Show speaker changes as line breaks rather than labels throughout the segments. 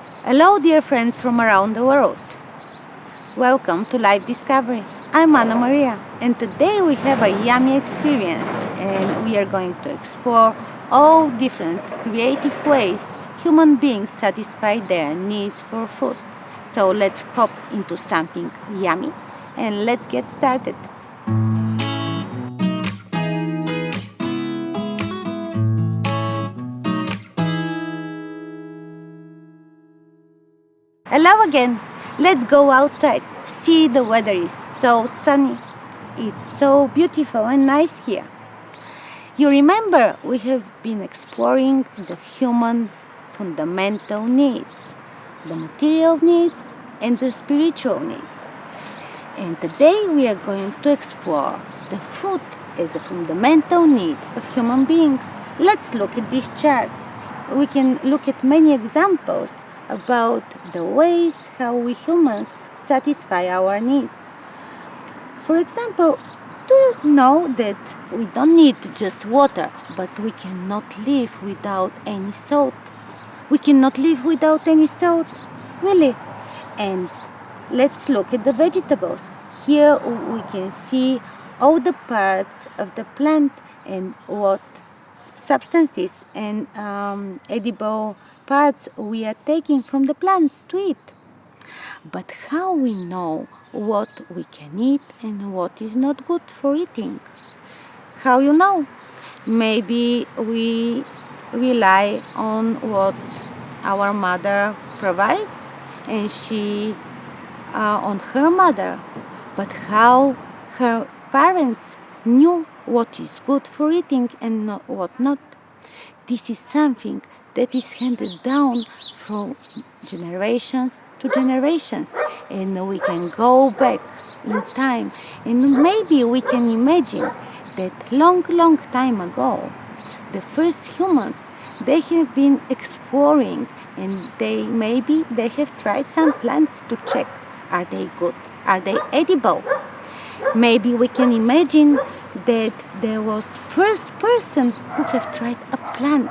Hello, dear friends from around the world. Welcome to Life Discovery. I'm Anna Maria, and today we have a yummy experience, and we are going to explore all different creative ways human beings satisfy their needs for food. So let's hop into something yummy and let's get started. Hello again. Let's go outside. See, the weather is so sunny. It's so beautiful and nice here. You remember we have been exploring the human fundamental needs, the material needs and the spiritual needs. And today we are going to explore the food as a fundamental need of human beings. Let's look at this chart. We can look at many examples about the ways how we humans satisfy our needs. For example, do you know that we don't need just water, but we cannot live without any salt? We cannot live without any salt, really. And let's look at the vegetables. Here we can see all the parts of the plant and what substances and edible parts we are taking from the plants to eat. But how we know what we can eat and what is not good for eating? How you know? Maybe we rely on what our mother provides and she on her mother. But how her parents knew what is good for eating and what not? This is something that is handed down from generations to generations, and we can go back in time and maybe we can imagine that long time ago the first humans, they have been exploring and they have tried some plants to check, are they good, are they edible. Maybe we can imagine that there was first person who have tried a plant.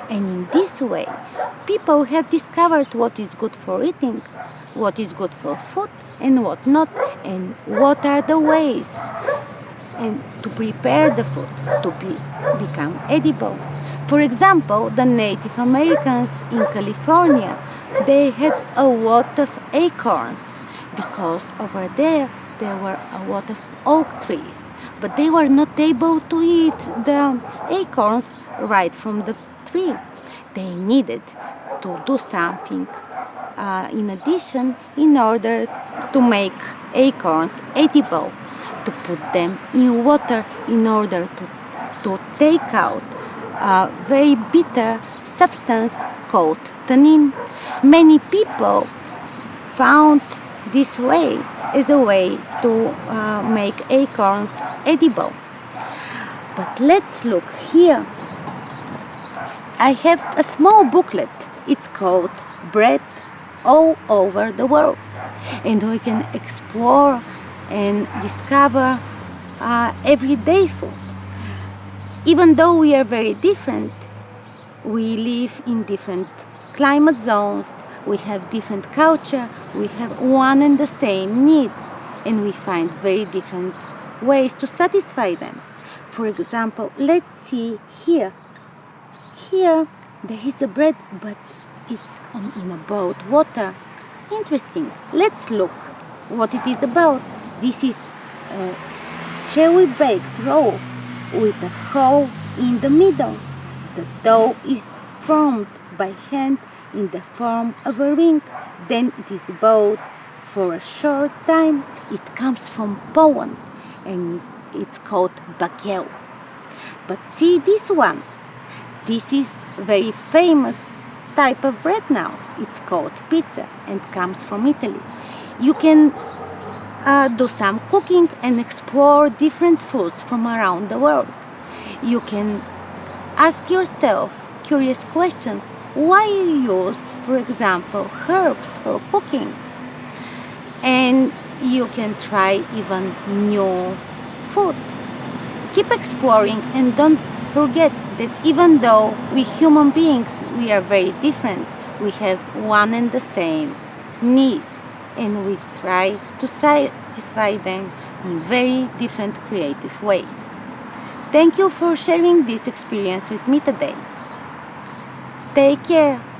And in this way, people have discovered what is good for eating, what is good for food, and what not, and what are the ways and to prepare the food to become edible. For example, the Native Americans in California, they had a lot of acorns because over there were a lot of oak trees, but they were not able to eat the acorns right from the tree. They needed to do something in addition in order to make acorns edible, to put them in water in order to take out a very bitter substance called tannin. Many people found this way as a way to make acorns edible. But let's look here. I have a small booklet. It's called Bread All Over the World. And we can explore and discover everyday food. Even though we are very different, we live in different climate zones, we have different culture, we have one and the same needs, and we find very different ways to satisfy them. For example, let's see here. Here there is a bread, but it's in a boat water. Interesting. Let's look what it is about. This is a cherry baked roll with a hole in the middle. The dough is formed by hand in the form of a ring. Then it is boiled for a short time. It comes from Poland and it's called bagiel. But see this one. This is very famous type of bread now. It's called pizza and comes from Italy. You can do some cooking and explore different foods from around the world. You can ask yourself curious questions. Why you use, for example, herbs for cooking? And you can try even new food. Keep exploring and don't forget that even though we human beings, we are very different, We have one and the same needs, and we try to satisfy them in very different creative ways. Thank you for sharing this experience with me today. Take care.